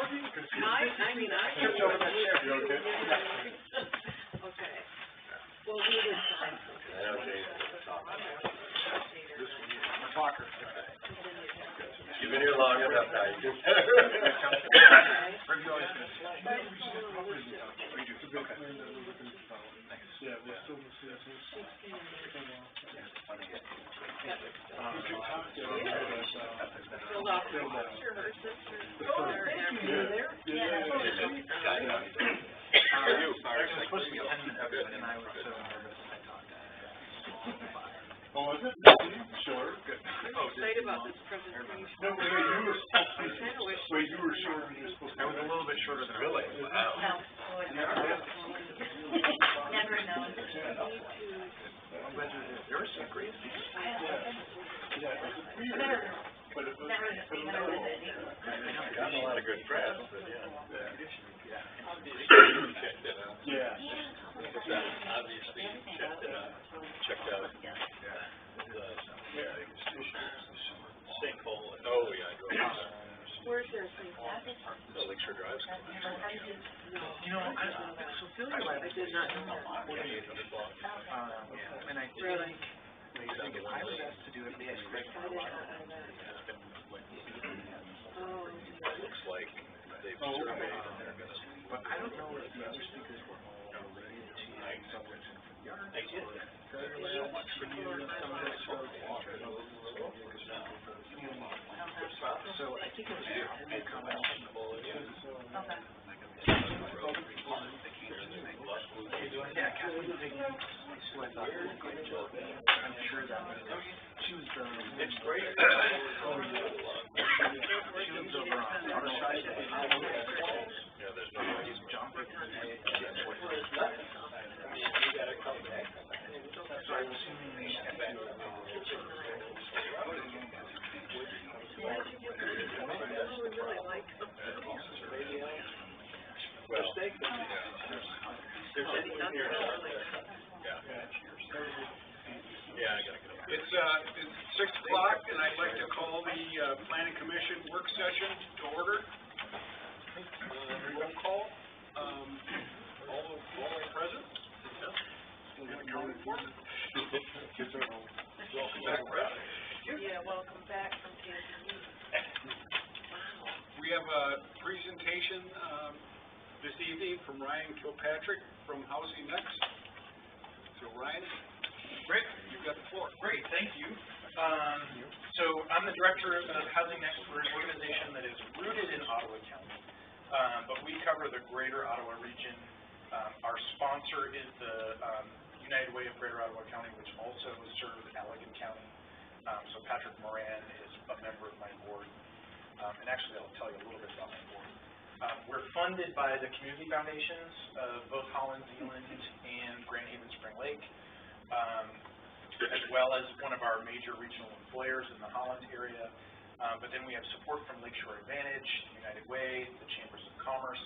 I mean, I. Just over that chair. You okay? Okay. Well, we would sign something. I know Jason at the top. Talker. You've been here long enough now, you can. Where'd you always go? Yeah, we're still the citizens. Filled off her sister, her sister. There. Yeah. How are you? It was supposed to be 10 minutes, and I was so nervous I talked. Oh, is it? Sure. Good. I'm excited about this presentation. No, wait, you were supposed to be, wait, you were short, you were supposed to be. I was a little bit shorter than Really? Wow. Never known. I'm glad you're here. There were some great speakers. Yeah, it was weird, but it was. Never Got a lot of good press, but yeah. Checked it out. Yeah. Obviously, checked it out. Checked out. Sinkhole. Oh, yeah, I drove that. Where's their thing? The Lakeshore Drive's coming. You know, so Philly Lab I did not know that. and I Really? think if I was asked to do it, they had great I did not know that. Oh. Looks like they've surveyed and they're gonna. But I don't know if the other speakers were all related to subjects in the yard. I did. So much for you, some of this sort of so I think it was a combination of all of it. Yeah, Kathleen Piggy, who I thought did a great job. I'm sure that she was the. It's great. She lives over on the other side. Yeah, there's no way he's jumping. So I'm assuming they have to well, there's anything here. Yeah, I gotta go. It's 6 o'clock, and I'd like to call the Planning Commission work session to order. Roll call. All are present. Welcome back, Brad. Yeah, welcome back from Kansas. We have a presentation this evening from Ryan Kilpatrick from Housing Next. So Ryan, Great. you've got the floor. Great, thank you. So I'm the director of Housing Next. We're an organization that is rooted in Ottawa County, but we cover the greater Ottawa region. Our sponsor is the United Way of Greater Ottawa County, which also serves Allegan County. So Patrick Moran is a member of my board. And actually, I'll tell you a little bit about my board. We're funded by the community foundations of both Holland, Zealand, and Grand Haven Spring Lake, as well as one of our major regional employers in the Holland area. But then we have support from Lakeshore Advantage, United Way, the Chambers of Commerce,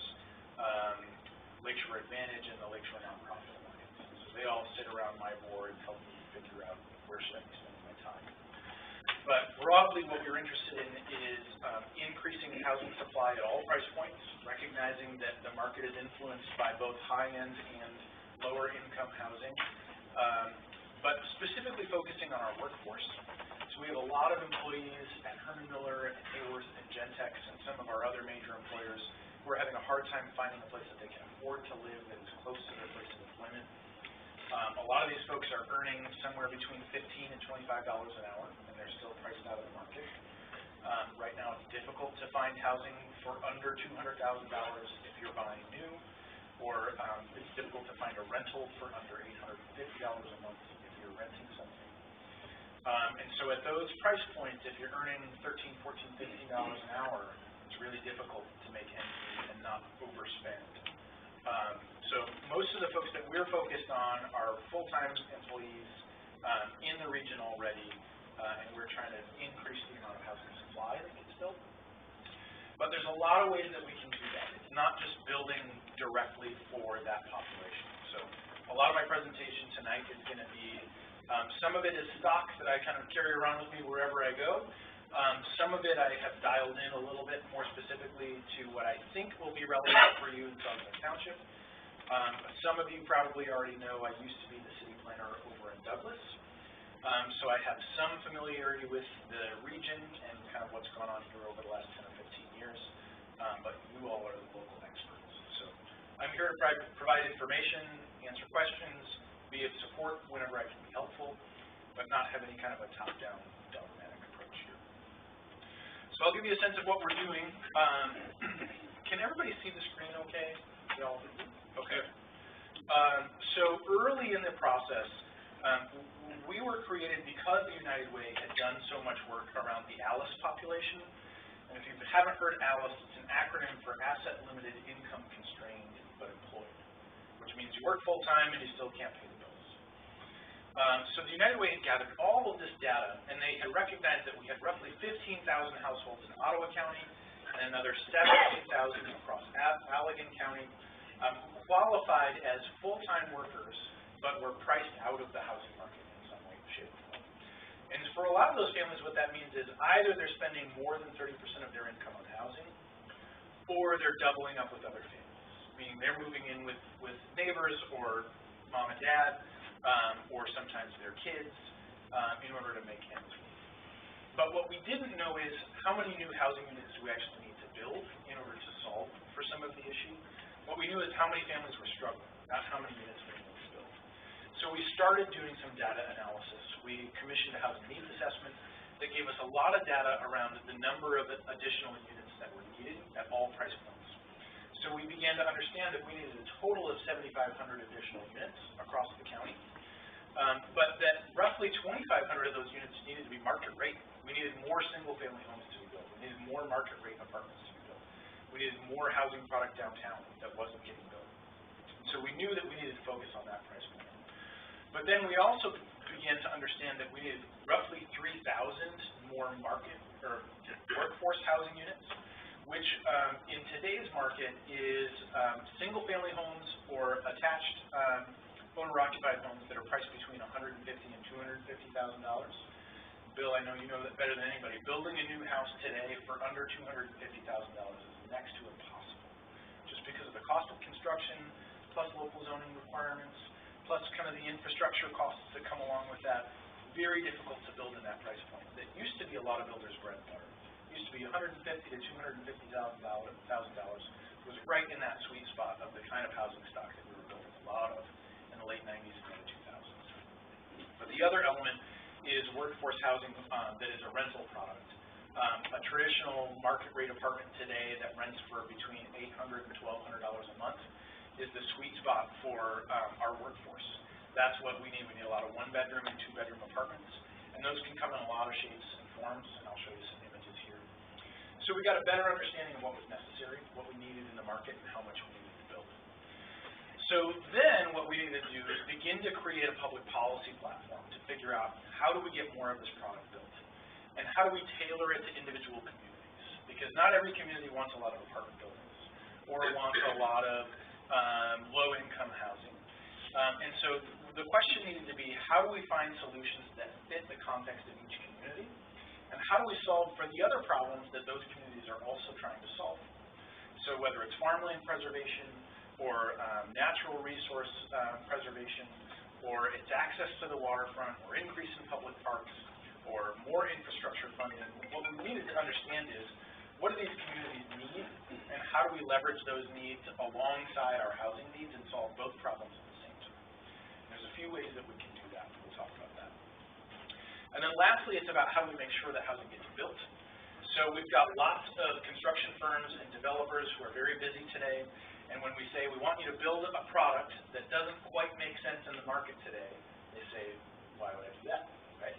Lakeshore Advantage, and the Lakeshore Nonprofit Alliance. So they all sit around my board, help me figure out where should I be spending my time. But broadly, what we're interested in is increasing housing supply at all price points, recognizing that the market is influenced by both high-end and lower-income housing, but specifically focusing on our workforce. So we have a lot of employees at Herman Miller and Hayworth and Gentex and some of our other major employers who are having a hard time finding a place that they can afford to live that is close to their place of employment. A lot of these folks are earning somewhere between $15 and $25 an hour, and they're still priced out of the market. Right now, it's difficult to find housing for under $200,000 if you're buying new, or it's difficult to find a rental for under $850 a month if you're renting something. And so at those price points, if you're earning $13, $14, $15 an hour, it's really difficult to make ends meet and not overspend. So most of the folks that we're focused on are full-time employees in the region already, and we're trying to increase the amount of housing supply that gets built. But there's a lot of ways that we can do that. It's not just building directly for that population. So a lot of my presentation tonight is going to be, some of it is stock that I kind of carry around with me wherever I go, Some of it I have dialed in a little bit more specifically to what I think will be relevant for you in Saugatuck Township. Some of you probably already know I used to be the city planner over in Douglas. So I have some familiarity with the region and kind of what's gone on here over the last 10 or 15 years, but you all are the local experts. So I'm here to provide information, answer questions, be of support whenever I can be helpful, but not have any kind of a top-down dogmatic approach here. So I'll give you a sense of what we're doing. Can everybody see the screen okay? Okay. So early in the process, we were created because the United Way had done so much work around the ALICE population. And if you haven't heard ALICE, it's an acronym for Asset Limited Income Constrained but Employed, which means you work full-time and you still can't pay the bills. So the United Way had gathered all of this data, and they had recognized that we had roughly 15,000 households in Ottawa County and another 17,000 across Allegan County who qualified as full-time workers but were priced out of the housing market in some way, shape, or form. And for a lot of those families, what that means is either they're spending more than 30% of their income on housing, or they're doubling up with other families, meaning they're moving in with neighbors or mom and dad, or sometimes their kids, in order to make ends meet. But what we didn't know is how many new housing units do we actually need to build in order to solve for some of the issue. What we knew is how many families were struggling, not how many units we needed to build. So we started doing some data analysis. We commissioned a housing needs assessment that gave us a lot of data around the number of additional units that were needed at all price points. So we began to understand that we needed a total of 7,500 additional units across the county, but that roughly 2,500 of those units needed to be market rate. We needed more single-family homes to be built. We needed more market rate apartments to be built. We needed more housing product downtown that wasn't getting built. So we knew that we needed to focus on that price point. But then we also began to understand that we needed roughly 3,000 more market or workforce housing units, which in today's market is single-family homes or attached owner-occupied homes that are priced between $150,000 and $250,000. Bill, I know you know that better than anybody. Building a new house today for under $250,000 is next to impossible, just because of the cost of construction, plus local zoning requirements, plus kind of the infrastructure costs that come along with that. Very difficult to build in that price point. That used to be a lot of builders' bread and butter. It used to be $150,000 to $250,000 was right in that sweet spot of the kind of housing stock that we were building a lot of in the late 90s and early 2000s. But the other element is workforce housing that is a rental product. A traditional market rate apartment today that rents for between $800 and $1,200 a month is the sweet spot for our workforce. That's what we need. We need a lot of one-bedroom and two-bedroom apartments, and those can come in a lot of shapes and forms, and I'll show you some images here. So we got a better understanding of what was necessary, what we needed in the market, and how much we needed to build. So then what we needed to do is begin to create a public policy platform to figure out how do we get more of this product built, and how do we tailor it to individual communities, because not every community wants a lot of apartment buildings or wants a lot of low-income housing. And so the question needed to be, how do we find solutions that fit the context of each community? And how do we solve for the other problems that those communities are also trying to solve? So whether it's farmland preservation, or natural resource preservation, or it's access to the waterfront, or increase in public parks, or more infrastructure funding, what we needed to understand is, what do these communities need, and how do we leverage those needs alongside our housing needs and solve both problems at the same time? There's a few ways that we can do that. We'll talk about that. And then lastly, it's about how do we make sure that housing gets built. So we've got lots of construction firms and developers who are very busy today, and when we say we want you to build a product that doesn't quite make sense in the market today, they say, why would I do that? Right?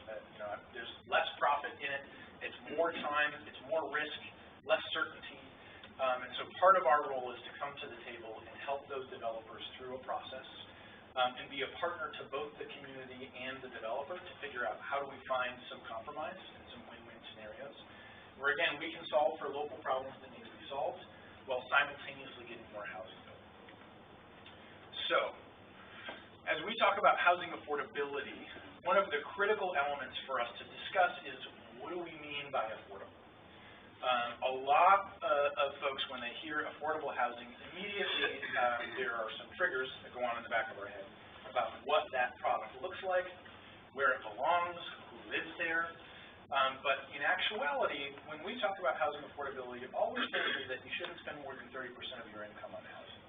There's less profit in it, it's more time, it's more risk, less certainty, and so part of our role is to come to the table and help those developers through a process and be a partner to both the community and the developer to figure out how do we find some compromise and some win-win scenarios where, again, we can solve for local problems that need to be solved while simultaneously getting more housing built. So, as we talk about housing affordability, one of the critical elements for us to discuss is what do we mean by affordable? A lot of folks, when they hear affordable housing, immediately there are some triggers that go on in the back of our head about what that product looks like, where it belongs, who lives there. But in actuality, when we talk about housing affordability, all we're saying is that you shouldn't spend more than 30% of your income on housing.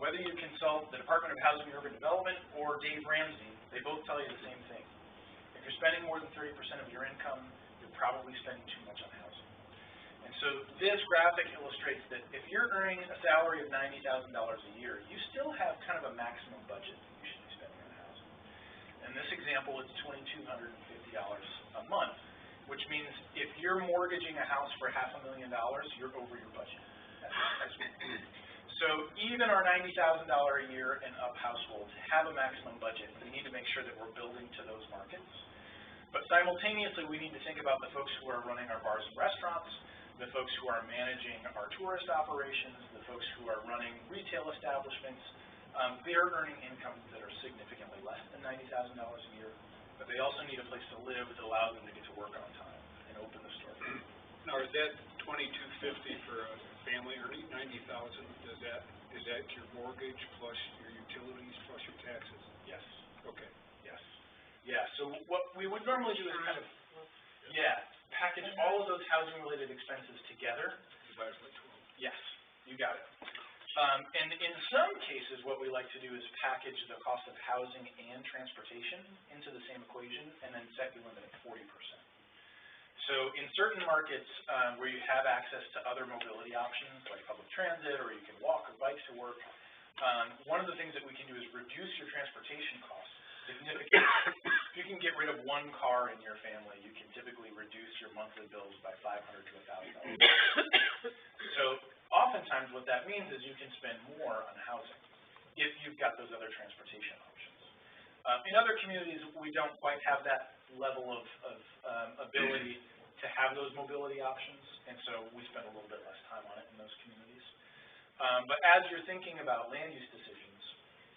Whether you consult the Department of Housing and Urban Development or Dave Ramsey, they both tell you the same thing. If you're spending more than 30% of your income, you're probably spending too much on housing. And so this graphic illustrates that if you're earning a salary of $90,000 a year, you still have kind of a maximum budget that you should be spending on housing. In this example, it's $2,250 a month, which means if you're mortgaging a house for $500,000, you're over your budget. So even our $90,000 a year and up households have a maximum budget. We need to make sure that we're building to those markets. But simultaneously, we need to think about the folks who are running our bars and restaurants, the folks who are managing our tourist operations, the folks who are running retail establishments. They're earning incomes that are significantly less than $90,000 a year, but they also need a place to live that allows them to get to work on time and open the store. Now, is that $2,250 for a family earning $90,000? Is that your mortgage plus your utilities plus your taxes? Yes. Okay. Yes. Yeah. So what we would normally do is kind of, package all of those housing-related expenses together. Divided by 12. Yes, you got it. And in some cases, what we like to do is package the cost of housing and transportation into the same equation and then set your limit at 40%. So in certain markets where you have access to other mobility options like public transit or you can walk or bike to work, one of the things that we can do is reduce your transportation costs significantly. If you can get rid of one car in your family, you can typically reduce your monthly bills by $500 to $1,000. So oftentimes what that means is you can spend more on housing if you've got those other transportation options. In other communities, we don't quite have that level of ability to have those mobility options, and so we spend a little bit less time on it in those communities. But as you're thinking about land use decisions,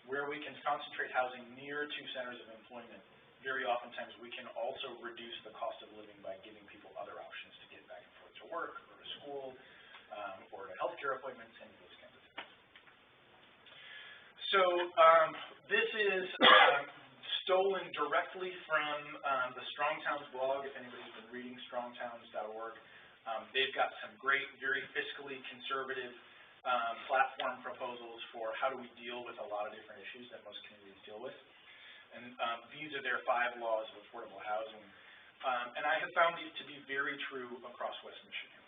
where we can concentrate housing near to centers of employment, very oftentimes we can also reduce the cost of living by giving people other options to get back and forth to work or to school or to healthcare appointments and those kinds of things. So this is stolen directly from the Strong Towns blog. If anybody's been reading strongtowns.org, they've got some great, very fiscally conservative platform proposals for how do we deal with a lot of different issues that most communities deal with. And these are their 5 laws of affordable housing. And I have found these to be very true across West Michigan.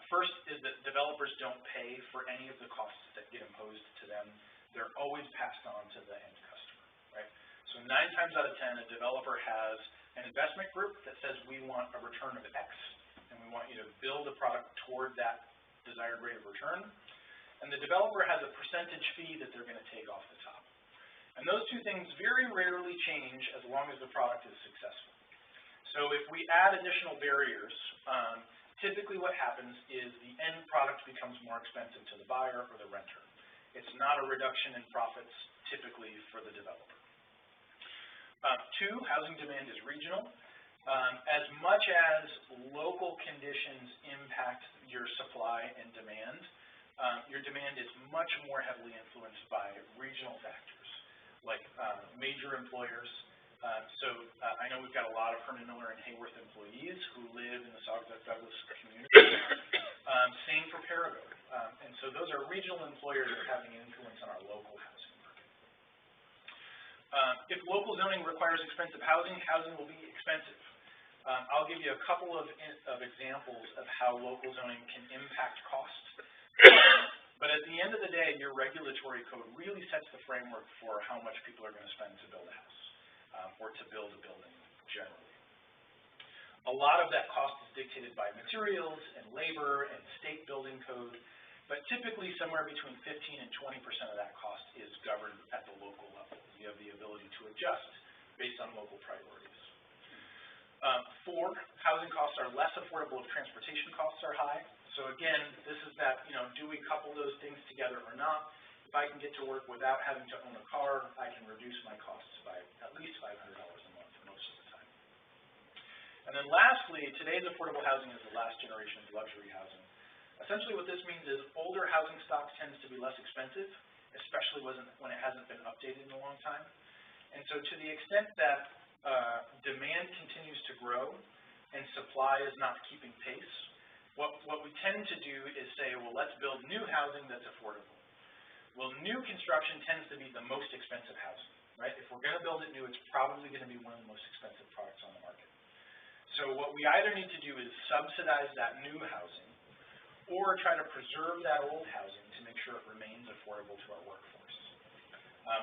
First is that developers don't pay for any of the costs that get imposed to them. They're always passed on to the end customer, right? So 9 times out of 10, a developer has an investment group that says we want a return of X, and we want you to build a product toward that desired rate of return. And the developer has a percentage fee that they're going to take off the top. And those two things very rarely change as long as the product is successful. So if we add additional barriers, typically what happens is the end product becomes more expensive to the buyer or the renter. It's not a reduction in profits typically for the developer. 2, housing demand is regional. As much as local conditions impact your supply and demand, your demand is much more heavily influenced by regional factors, like major employers. I know we've got a lot of Herman Miller and Hayworth employees who live in the Saugatuck Douglas community. Same for Perigo. And so those are regional employers that are having an influence on our local housing market. If local zoning requires expensive housing, housing will be expensive. I'll give you a couple of examples of how local zoning can impact costs. But at the end of the day, your regulatory code really sets the framework for how much people are going to spend to build a house or to build a building generally. A lot of that cost is dictated by materials and labor and state building code, but typically somewhere between 15 and 20% of that cost is governed at the local level. You have the ability to adjust based on local priorities. 4, housing costs are less affordable if transportation costs are high. So again, this is that, do we couple those things together or not? If I can get to work without having to own a car, I can reduce my costs by at least $500 a month most of the time. And And then lastly, today's affordable housing is the last generation of luxury housing. Essentially what this means is older housing stock tends to be less expensive, especially when it hasn't been updated in a long time. And so to the extent that demand continues to grow and supply is not keeping pace, what we tend to do is say, well, let's build new housing that's affordable. Well, new construction tends to be the most expensive housing, right? If we're going to build it new, it's probably going to be one of the most expensive products on the market. So what we either need to do is subsidize that new housing or try to preserve that old housing to make sure it remains affordable to our workforce.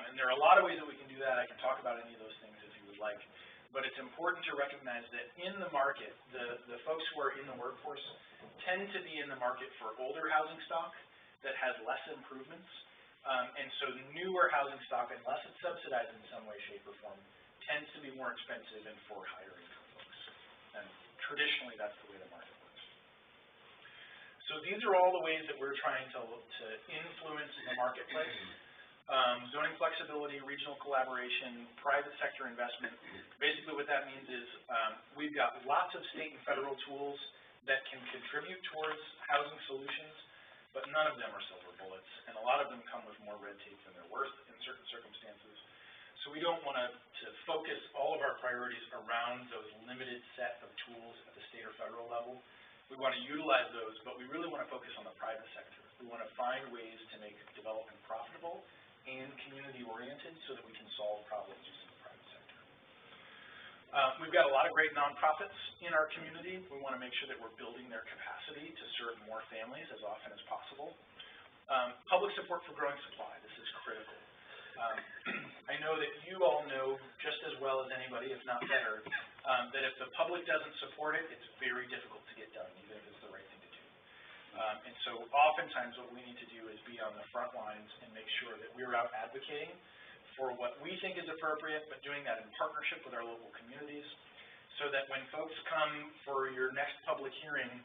And there are a lot of ways that we can do that. I can talk about any of those things if you would like. But it's important to recognize that in the market, the folks who are in the workforce tend to be in the market for older housing stock that has less improvements. And so newer housing stock, unless it's subsidized in some way, shape, or form, tends to be more expensive and for higher income folks. And traditionally, that's the way the market works. So these are all the ways that we're trying to influence the marketplace. Zoning flexibility, regional collaboration, private sector investment. Basically what that means is we've got lots of state and federal tools that can contribute towards housing solutions, but none of them are silver bullets, and a lot of them come with more red tape than they're worth in certain circumstances. So we don't want to focus all of our priorities around those limited set of tools at the state or federal level. We want to utilize those, but we really want to focus on the private sector. We want to find ways to make development profitable and community-oriented so that we can solve problems using the private sector. We've got a lot of great nonprofits in our community. We want to make sure that we're building their capacity to serve more families as often as possible. Public support for growing supply. This is critical. I know that you all know just as well as anybody, if not better, that if the public doesn't support it, it's very difficult to get done, even if it's the right thing to do. And so oftentimes what we need to do is be on the front lines and make sure that we're out advocating for what we think is appropriate, but doing that in partnership with our local communities, so that when folks come for your next public hearing,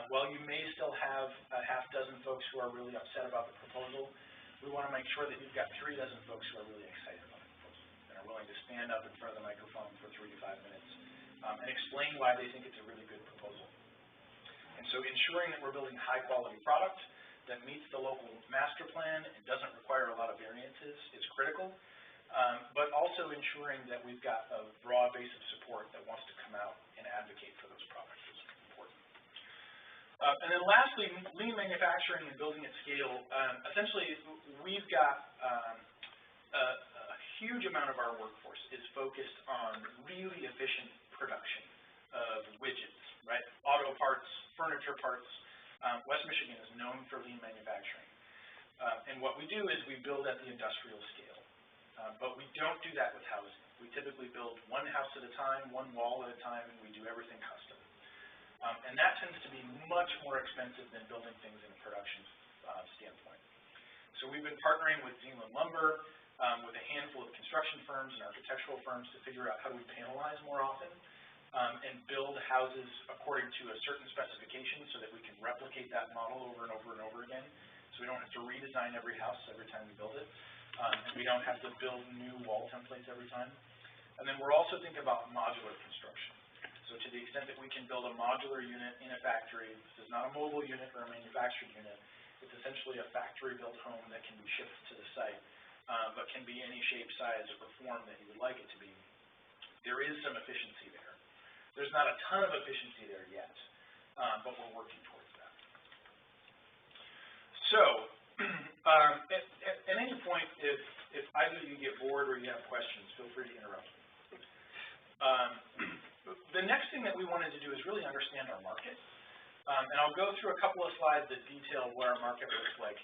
while you may still have a half dozen folks who are really upset about the proposal, we want to make sure that you've got 3 dozen folks who are really excited about the proposal and are willing to stand up in front of the microphone for 3 to 5 minutes and explain why they think it's a really good proposal. And so ensuring that we're building high quality product that meets the local master plan and doesn't require a lot of variances is critical, but also ensuring that we've got a broad base of support that wants to come out and advocate for those products is important. And then lastly, lean manufacturing and building at scale. Essentially, we've got a huge amount of our workforce is focused on really efficient production of widgets, right? Auto parts, furniture parts. West Michigan is known for lean manufacturing. And what we do is we build at the industrial scale. But we don't do that with housing. We typically build one house at a time, one wall at a time, and we do everything custom. And that tends to be much more expensive than building things in a production standpoint. So we've been partnering with Zeeland Lumber, with a handful of construction firms and architectural firms to figure out how do we panelize more often and build houses according to a certain specification so that we can replicate that model over and over and over again. So we don't have to redesign every house every time we build it. And we don't have to build new wall templates every time. And then we're also thinking about modular construction. So to the extent that we can build a modular unit in a factory, this is not a mobile unit or a manufactured unit, it's essentially a factory-built home that can be shipped to the site, but can be any shape, size, or form that you would like it to be. There is some efficiency there. There's not a ton of efficiency there yet, but we're working towards that. So, at any point, if either of you get bored or you have questions, feel free to interrupt me. The next thing that we wanted to do is really understand our market. And I'll go through a couple of slides that detail what our market looks like.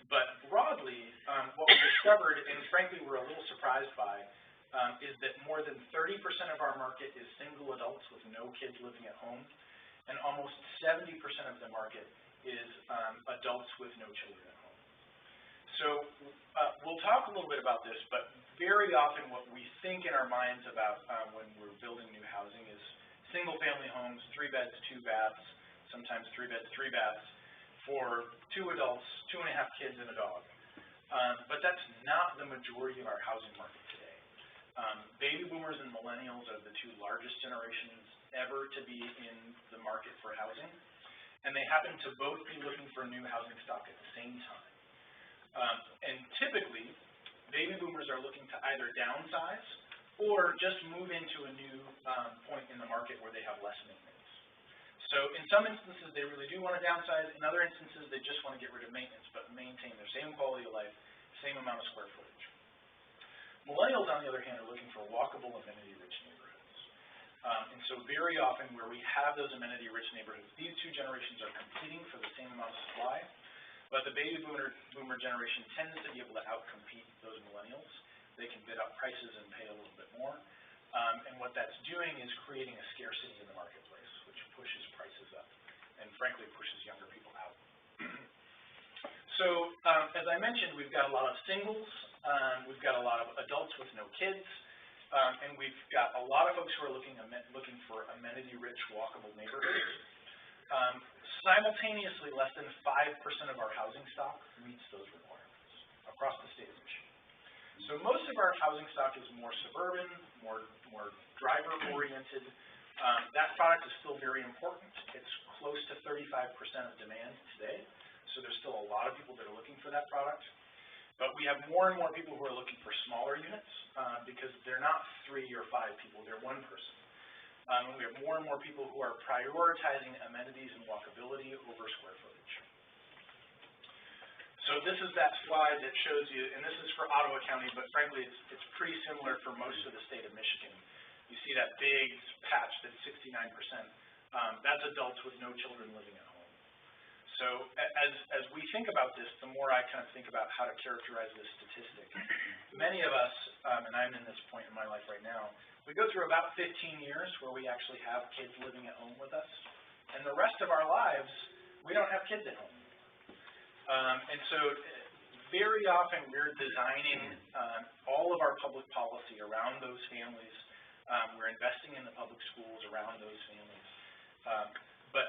But broadly, what we discovered, and frankly we're a little surprised by, is that more than 30% of our market is single adults with no kids living at home, and almost 70% of the market is adults with no children at home. So we'll talk a little bit about this, but very often what we think in our minds about when we're building new housing is single-family homes, 3 beds, 2 baths, sometimes 3 beds, 3 baths, for 2 adults, 2.5 kids, and a dog. But that's not the majority of our housing market today. Baby boomers and millennials are the two largest generations ever to be in the market for housing, and they happen to both be looking for new housing stock at the same time. And typically, baby boomers are looking to either downsize or just move into a new point in the market where they have less maintenance. So in some instances, they really do want to downsize. In other instances, they just want to get rid of maintenance but maintain their same quality of life, same amount of square footage. Millennials, on the other hand, are looking for walkable, amenity-rich neighborhoods. And so very often where we have those amenity-rich neighborhoods, these two generations are competing for the same amount of supply, but the baby boomer generation tends to be able to outcompete those millennials. They can bid up prices and pay a little bit more. And what that's doing is creating a scarcity in the marketplace, which pushes prices up and frankly pushes younger people out. So as I mentioned, we've got a lot of singles, we've got a lot of adults with no kids, and we've got a lot of folks who are looking for amenity-rich, walkable neighborhoods. Simultaneously, less than 5% of our housing stock meets those requirements across the state of Michigan. So most of our housing stock is more suburban, more driver-oriented. That product is still very important. It's close to 35% of demand today. So there's still a lot of people that are looking for that product. But we have more and more people who are looking for smaller units because they're not 3 or 5 people, they're 1 person. And we have more and more people who are prioritizing amenities and walkability over square footage. So this is that slide that shows you, and this is for Ottawa County, but frankly it's pretty similar for most of the state of Michigan. You see that big patch that's 69%. That's adults with no children living at home. So as we think about this, the more I kind of think about how to characterize this statistic. Many of us, and I'm in this point in my life right now, we go through about 15 years where we actually have kids living at home with us, and the rest of our lives, we don't have kids at home. And so very often we're designing all of our public policy around those families. We're investing in the public schools around those families. But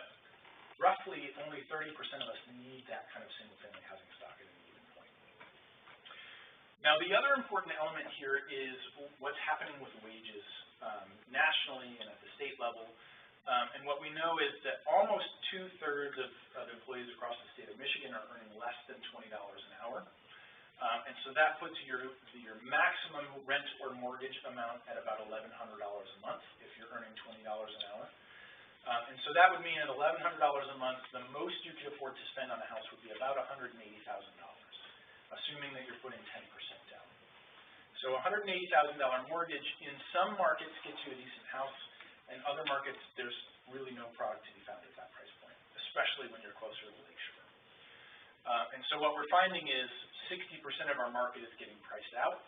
roughly only 30% of us need that kind of single-family housing stock at any given point. Now, the other important element here is what's happening with wages nationally and at the state level. And what we know is that almost 2/3 of employees across the state of Michigan are earning less than $20 an hour. And so that puts your maximum rent or mortgage amount at about $1,100 a month if you're earning $20 an hour. And so that would mean at $1,100 a month, the most you could afford to spend on a house would be about $180,000, assuming that you're putting 10% down. So a $180,000 mortgage in some markets gets you a decent house, and other markets there's really no product to be found at that price point, especially when you're closer to the lakeshore. And so what we're finding is 60% of our market is getting priced out.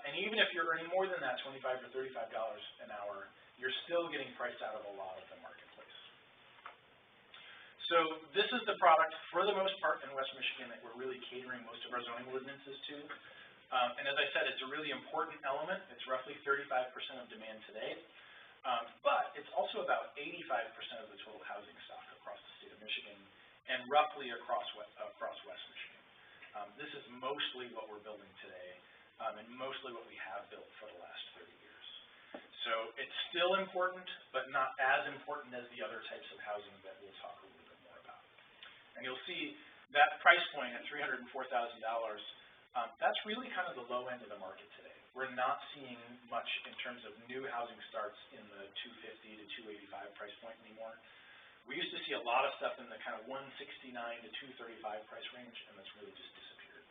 And even if you're earning more than that, $25 or $35 an hour, you're still getting priced out of a lot of the marketplace. So this is the product, for the most part, in West Michigan that we're really catering most of our zoning ordinances to. And as I said, it's a really important element. It's roughly 35% of demand today. But it's also about 85% of the total housing stock across the state of Michigan and roughly across West Michigan. This is mostly what we're building today and mostly what we have built for the last 30 years. So it's still important, but not as important as the other types of housing that we'll talk a little bit more about. And you'll see that price point at $304,000, that's really kind of the low end of the market today. We're not seeing much in terms of new housing starts in the $250,000 to $285,000 price point anymore. We used to see a lot of stuff in the kind of $169,000 to $235,000 price range, and that's really just disappeared.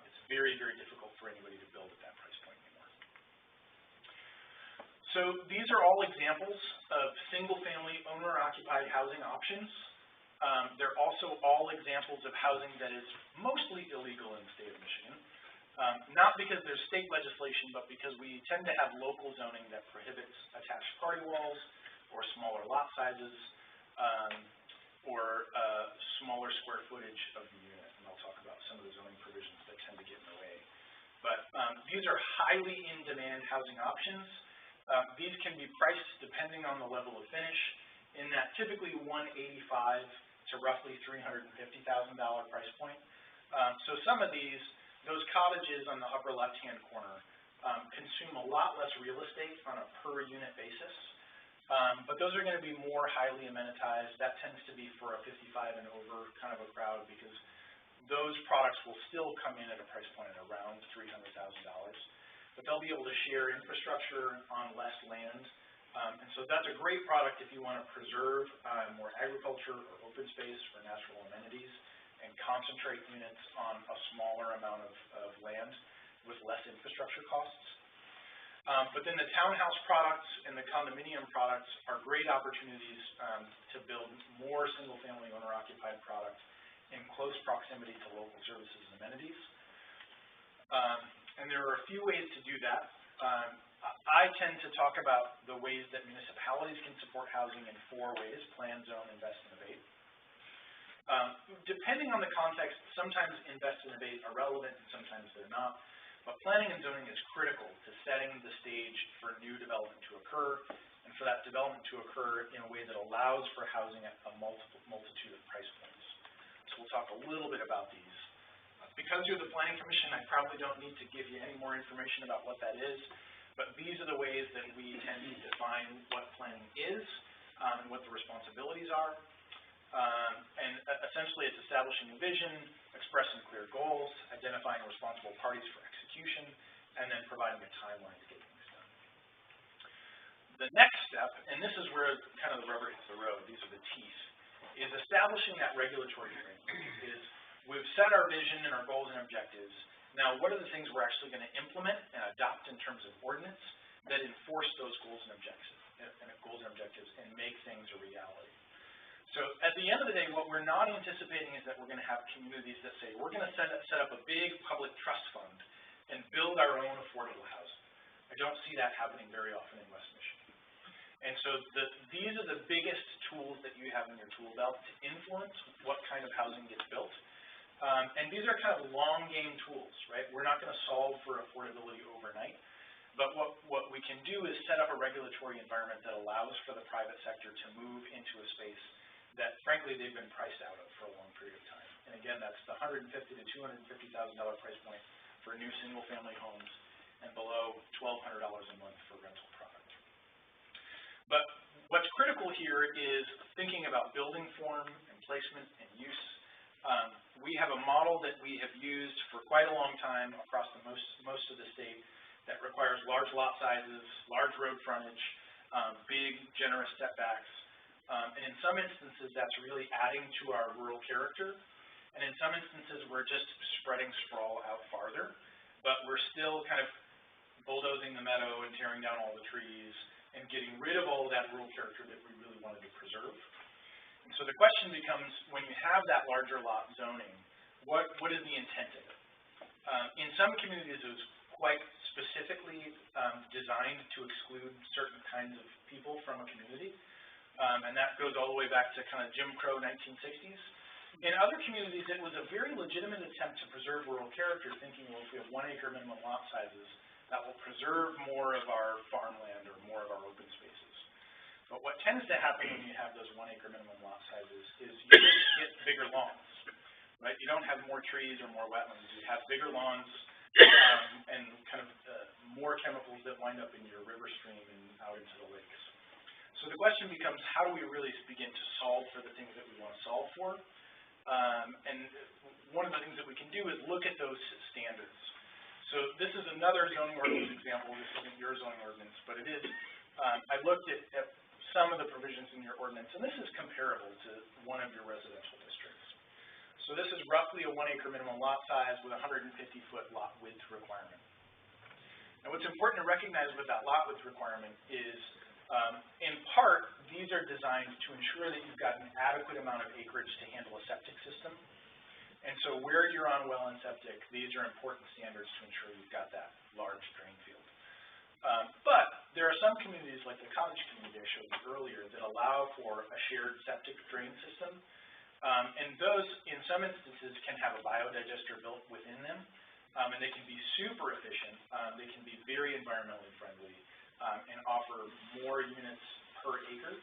It's very, very difficult for anybody to build at that price point anymore. So these are all examples of single-family owner-occupied housing options. They're also all examples of housing that is mostly illegal in the state of Michigan. Not because there's state legislation, but because we tend to have local zoning that prohibits attached party walls or smaller lot sizes or smaller square footage of the unit. And I'll talk about some of the zoning provisions that tend to get in the way. But these are highly in-demand housing options. These can be priced depending on the level of finish in that typically $185,000 to roughly $350,000 price point. So some of these, those cottages on the upper left-hand corner, consume a lot less real estate on a per unit basis. But those are going to be more highly amenitized. That tends to be for a 55 and over kind of a crowd, because those products will still come in at a price point at around $300,000. But they'll be able to share infrastructure on less land. And so that's a great product if you want to preserve more agriculture or open space for natural amenities and concentrate units on a smaller amount of land with less infrastructure costs. But then the townhouse products and the condominium products are great opportunities to build more single-family owner-occupied products in close proximity to local services and amenities. And there are a few ways to do that. I tend to talk about the ways that municipalities can support housing in 4 ways: plan, zone, invest, innovate. Depending on the context, sometimes invest and innovate are relevant and sometimes they're not. But planning and zoning is critical to setting the stage for new development to occur, and for that development to occur in a way that allows for housing at a multitude of price points. So we'll talk a little bit about these. Because you're the Planning Commission, I probably don't need to give you any more information about what that is, but these are the ways that we tend to define what planning is and what the responsibilities are. And essentially it's establishing a vision, expressing clear goals, identifying responsible parties for execution, and then providing a timeline to get things done. The next step, and this is where kind of the rubber hits the road, these are the teeth, is establishing that regulatory framework. Is we've set our vision and our goals and objectives. Now, what are the things we're actually going to implement and adopt in terms of ordinance that enforce those goals and objectives and make things a reality? So at the end of the day, what we're not anticipating is that we're going to have communities that say, we're going to set up a big public trust fund and build our own affordable housing. I don't see that happening very often in West Michigan. And so these are the biggest tools that you have in your tool belt to influence what kind of housing gets built. And these are kind of long game tools, right? We're not going to solve for affordability overnight. But what we can do is set up a regulatory environment that allows for the private sector to move into a space that, frankly, they've been priced out of for a long period of time. And again, that's the $150,000 to $250,000 price point for new single-family homes and below $1,200 a month for rental product. But what's critical here is thinking about building form and placement and use. We have a model that we have used for quite a long time across most of the state that requires large lot sizes, large road frontage, big, generous setbacks. And in some instances, that's really adding to our rural character. And in some instances, we're just spreading sprawl out farther. But we're still kind of bulldozing the meadow and tearing down all the trees and getting rid of all of that rural character that we really wanted to preserve. And so the question becomes, when you have that larger lot zoning, what is the intent of it? In some communities, it was quite specifically designed to exclude certain kinds of people from a community. And that goes all the way back to kind of Jim Crow 1960s. In other communities, it was a very legitimate attempt to preserve rural character, thinking, well, if we have 1 acre minimum lot sizes, that will preserve more of our farmland or more of our open spaces. But what tends to happen when you have those 1 acre minimum lot sizes is you just get bigger lawns, right? You don't have more trees or more wetlands. You have bigger lawns and kind of more chemicals that wind up in your river stream and out into the lakes. So the question becomes, how do we really begin to solve for the things that we want to solve for? And one of the things that we can do is look at those standards. So this is another zoning ordinance example. This isn't your zoning ordinance, but it is. I looked at some of the provisions in your ordinance, and this is comparable to one of your residential districts. So this is roughly a 1 acre minimum lot size with a 150-foot lot width requirement. Now what's important to recognize with that lot width requirement is, in part, these are designed to ensure that you've got an adequate amount of acreage to handle a septic system. And so where you're on well and septic, these are important standards to ensure you've got that large drain field. But there are some communities, like the cottage community I showed you earlier, that allow for a shared septic drain system. And those, in some instances, can have a biodigester built within them. And they can be super efficient. They can be very environmentally friendly. And offer more units per acre,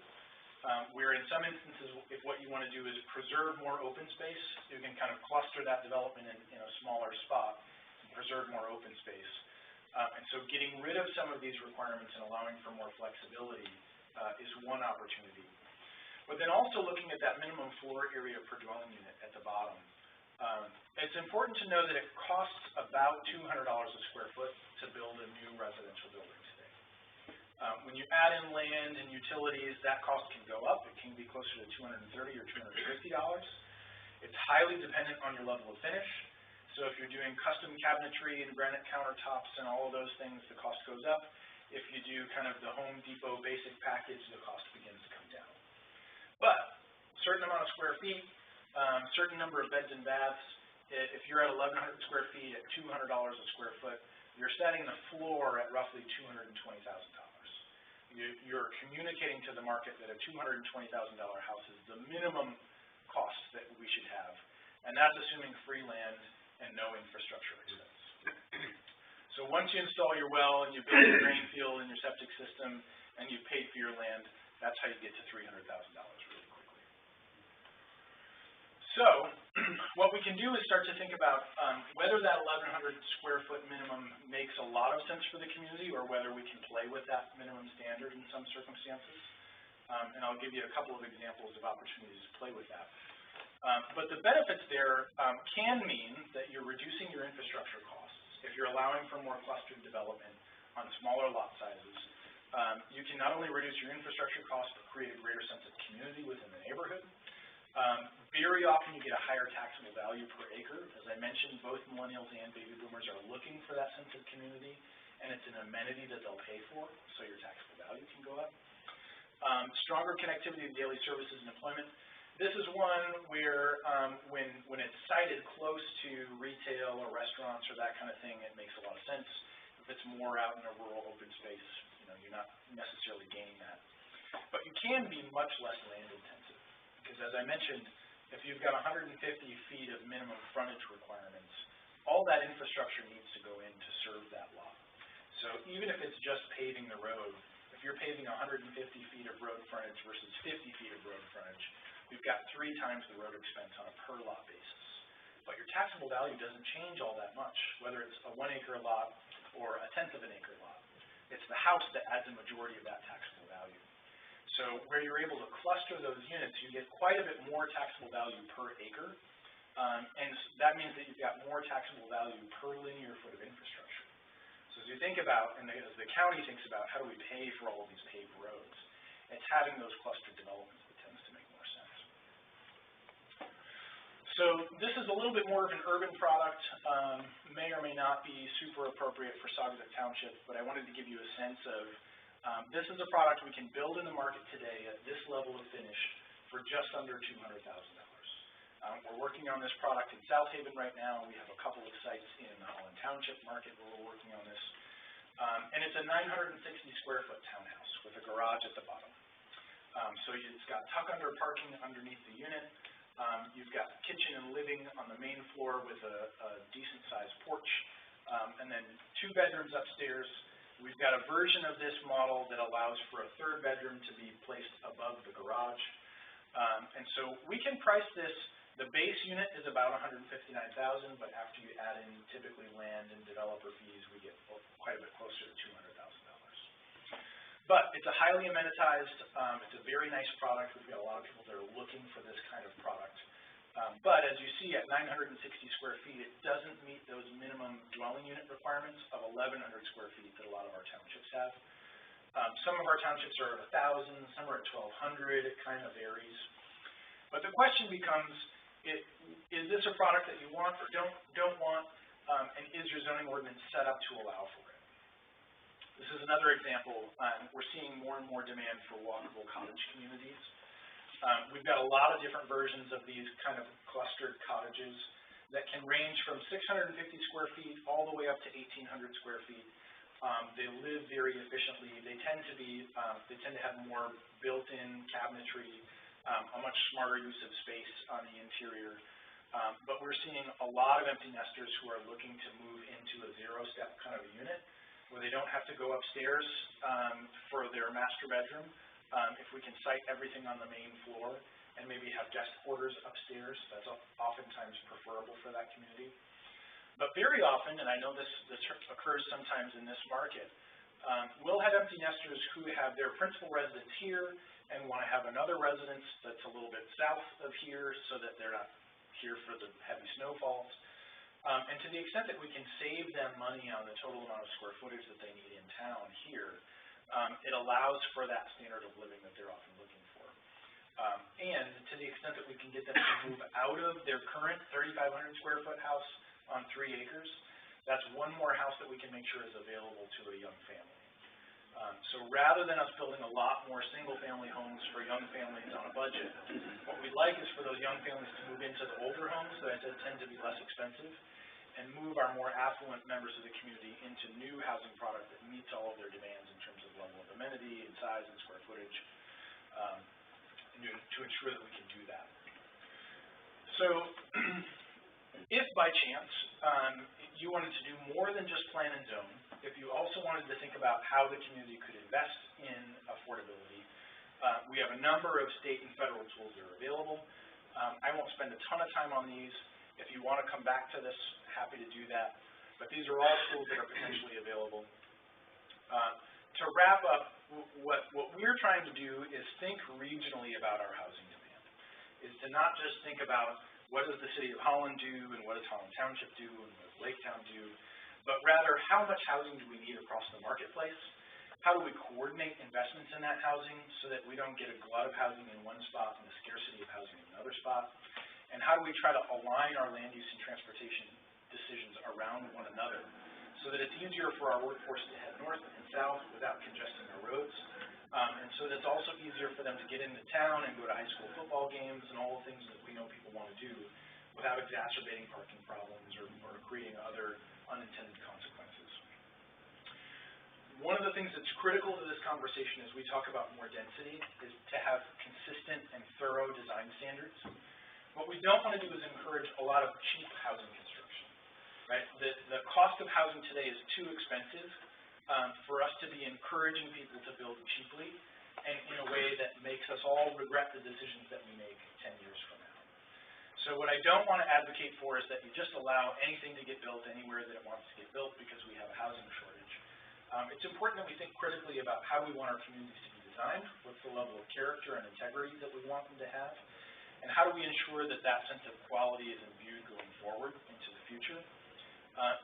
where in some instances, if what you want to do is preserve more open space, you can kind of cluster that development in a smaller spot and preserve more open space. And so getting rid of some of these requirements and allowing for more flexibility is one opportunity. But then also looking at that minimum floor area per dwelling unit at the bottom. It's important to know that it costs about $200 a square foot to build a new residential building today. When you add in land and utilities, that cost can go up. It can be closer to $230 or $250. It's highly dependent on your level of finish. So if you're doing custom cabinetry and granite countertops and all of those things, the cost goes up. If you do kind of the Home Depot basic package, the cost begins to come down. But certain amount of square feet, certain number of beds and baths, if you're at 1,100 square feet at $200 a square foot, you're setting the floor at roughly $220,000. You're communicating to the market that a $220,000 house is the minimum cost that we should have, and that's assuming free land and no infrastructure expense. So once you install your well and you build your drain field and your septic system and you've paid for your land, that's how you get to $300,000 really quickly. So what we can do is start to think about whether that 1,100 square foot minimum makes a lot of sense for the community or whether we can play with that minimum standard in some circumstances. And I'll give you a couple of examples of opportunities to play with that. But the benefits there can mean that you're reducing your infrastructure costs. If you're allowing for more clustered development on smaller lot sizes, you can not only reduce your infrastructure costs, but create a greater sense of community within the neighborhood. Very often you get a higher taxable value per acre. As I mentioned, both millennials and baby boomers are looking for that sense of community, and it's an amenity that they'll pay for, so your taxable value can go up. Stronger connectivity to daily services and employment. This is one where when it's sited close to retail or restaurants or that kind of thing, it makes a lot of sense. If it's more out in a rural open space, you're not necessarily gaining that. But you can be much less land intensive, because as I mentioned, if you've got 150 feet of minimum frontage requirements, all that infrastructure needs to go in to serve that lot. So even if it's just paving the road, if you're paving 150 feet of road frontage versus 50 feet of road frontage, we've got 3 times the road expense on a per lot basis. But your taxable value doesn't change all that much, whether it's a 1 acre lot or a 1/10 of an acre lot. It's the house that adds the majority of that taxable value. So where you're able to cluster those units, you get quite a bit more taxable value per acre, and that means that you've got more taxable value per linear foot of infrastructure. So as you think about, and as the county thinks about, how do we pay for all of these paved roads, it's having those clustered developments that tends to make more sense. So this is a little bit more of an urban product, may or may not be super appropriate for Saugatuck Township, but I wanted to give you a sense of this is a product we can build in the market today at this level of finish for just under $200,000. We're working on this product in South Haven right now. We have a couple of sites in the Holland Township market where we're working on this. And it's a 960 square foot townhouse with a garage at the bottom. So it's got tuck-under parking underneath the unit. You've got kitchen and living on the main floor with a decent-sized porch, and then 2 bedrooms upstairs. We've got a version of this model that allows for a 3rd bedroom to be placed above the garage. And so we can price this. The base unit is about $159,000, but after you add in typically land and developer fees, we get quite a bit closer to $200,000. But it's a highly amenitized, it's a very nice product. We've got a lot of people that are looking for this kind of product. But as you see, at 960 square feet, it doesn't meet those minimum dwelling unit requirements of 1,100 square feet that a lot of our townships have. Some of our townships are at 1,000, some are at 1,200, it kind of varies. But the question becomes, is this a product that you want or don't want, and is your zoning ordinance set up to allow for it? This is another example. We're seeing more and more demand for walkable cottage communities. We've got a lot of different versions of these kind of clustered cottages that can range from 650 square feet all the way up to 1,800 square feet. They live very efficiently. They tend to have more built-in cabinetry, a much smarter use of space on the interior. But we're seeing a lot of empty nesters who are looking to move into a 0-step kind of a unit where they don't have to go upstairs for their master bedroom. If we can site everything on the main floor and maybe have guest quarters upstairs, that's oftentimes preferable for that community. But very often, and I know this occurs sometimes in this market, we'll have empty nesters who have their principal residence here and want to have another residence that's a little bit south of here so that they're not here for the heavy snowfalls. And to the extent that we can save them money on the total amount of square footage that they need in town here, it allows for that standard of living that they're often looking for. And to the extent that we can get them to move out of their current 3,500 square foot house on 3 acres, that's one more house that we can make sure is available to a young family. So rather than us building a lot more single-family homes for young families on a budget, what we'd like is for those young families to move into the older homes that tend to be less expensive and move our more affluent members of the community into new housing product that meets all of their demands in terms of level of amenity and size and square footage, to ensure that we can do that. So if by chance you wanted to do more than just plan and zone, if you also wanted to think about how the community could invest in affordability, we have a number of state and federal tools that are available. I won't spend a ton of time on these. If you want to come back to this, happy to do that. But these are all tools that are potentially available. To wrap up, what we're trying to do is think regionally about our housing demand, is to not just think about what does the city of Holland do and what does Holland Township do and what does Lake Town do, but rather how much housing do we need across the marketplace? How do we coordinate investments in that housing so that we don't get a glut of housing in one spot and a scarcity of housing in another spot? And how do we try to align our land use and transportation decisions around one another so that it's easier for our workforce to head north and south without congesting our roads, and so that it's also easier for them to get into town and go to high school football games and all the things that we know people want to do without exacerbating parking problems or creating other unintended consequences. One of the things that's critical to this conversation as we talk about more density is to have consistent and thorough design standards. What we don't want to do is encourage a lot of cheap housing construction, right? The cost of housing today is too expensive for us to be encouraging people to build cheaply and in a way that makes us all regret the decisions that we make 10 years from now. So what I don't want to advocate for is that you just allow anything to get built anywhere that it wants to get built because we have a housing shortage. It's important that we think critically about how we want our communities to be designed, what's the level of character and integrity that we want them to have, and how do we ensure that that sense of quality is imbued going forward into the future.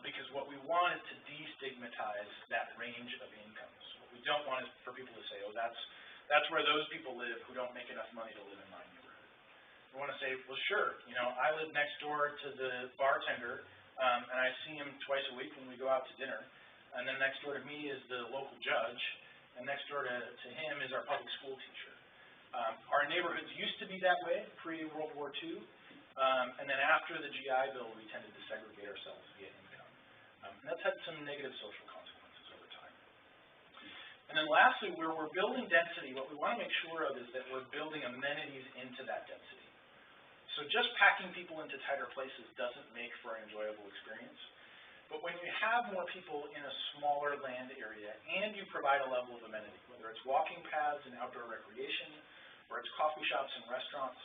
Because what we want is to destigmatize that range of incomes. What we don't want is for people to say, oh, that's where those people live who don't make enough money to live in my neighborhood. We want to say, well, sure, I live next door to the bartender, and I see him twice a week when we go out to dinner, and then next door to me is the local judge, and next door to him is our public school teacher. Our neighborhoods used to be that way pre-World War II, and then after the GI Bill, we tended to segregate ourselves via income. And that's had some negative social consequences over time. And then lastly, where we're building density, what we want to make sure of is that we're building amenities into that density. So just packing people into tighter places doesn't make for an enjoyable experience. But when you have more people in a smaller land area and you provide a level of amenity, whether it's walking paths and outdoor recreation, or it's coffee shops and restaurants,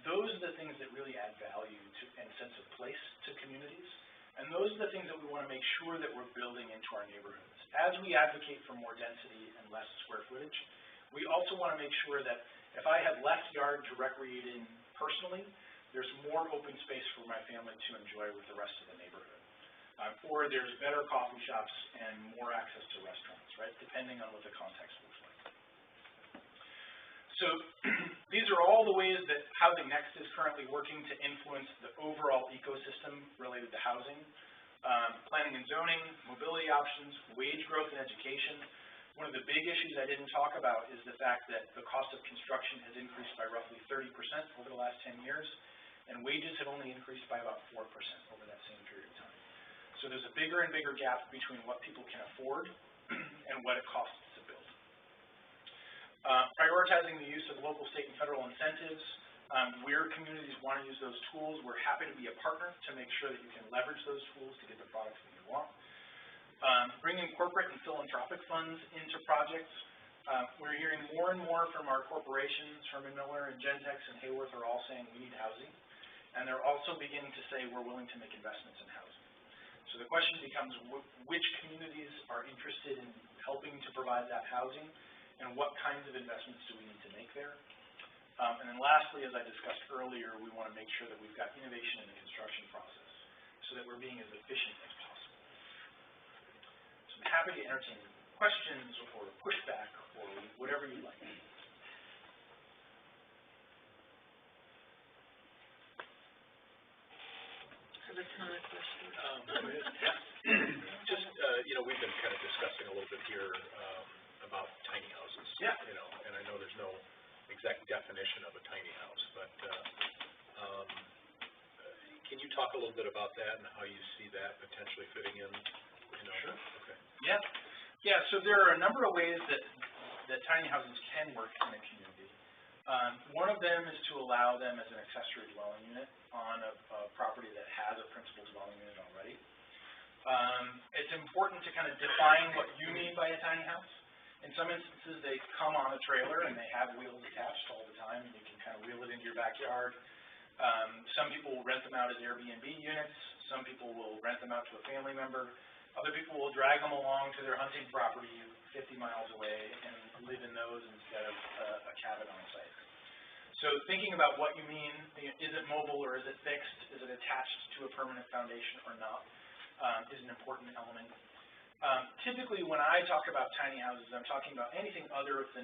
those are the things that really add value to and sense of place to communities. And those are the things that we want to make sure that we're building into our neighborhoods. As we advocate for more density and less square footage, we also want to make sure that if I have less yard to recreate in personally, there's more open space for my family to enjoy with the rest of the neighborhood. Or there's better coffee shops and more access to restaurants, right, depending on what the context looks like. So these are all the ways that Housing Next is currently working to influence the overall ecosystem related to housing. Planning and zoning, mobility options, wage growth and education. One of the big issues I didn't talk about is the fact that the cost of construction has increased by roughly 30% over the last 10 years, and wages have only increased by about 4% over that same period of time. So there's a bigger and bigger gap between what people can afford and what it costs to build. Prioritizing the use of local, state, and federal incentives. Where communities want to use those tools, we're happy to be a partner to make sure that you can leverage those tools to get the products that you want. Bringing corporate and philanthropic funds into projects. We're hearing more and more from our corporations, Herman Miller and Gentex and Hayworth are all saying we need housing. And they're also beginning to say we're willing to make investments in housing. So the question becomes which communities are interested in helping to provide that housing, and what kinds of investments do we need to make there? And then lastly, as I discussed earlier, we want to make sure that we've got innovation in the construction process so that we're being as efficient as possible. So I'm happy to entertain questions or pushback or whatever you like. I have a ton of questions. Just, we've been kind of discussing a little bit here about tiny houses. Yeah. And I know there's no exact definition of a tiny house, but can you talk a little bit about that and how you see that potentially fitting in? Sure. Okay. Yeah. Yeah, so there are a number of ways that tiny houses can work in a community. One of them is to allow them as an accessory dwelling unit on a property that has a principal dwelling unit already. It's important to kind of define what you mean by a tiny house. In some instances, they come on a trailer and they have wheels attached all the time, and you can kind of wheel it into your backyard. Some people will rent them out as Airbnb units. Some people will rent them out to a family member. Other people will drag them along to their hunting property 50 miles away and live in those instead of a cabin on site. So thinking about what you mean, is it mobile or is it fixed? Is it attached to a permanent foundation or not, is an important element. Typically, when I talk about tiny houses, I'm talking about anything under 450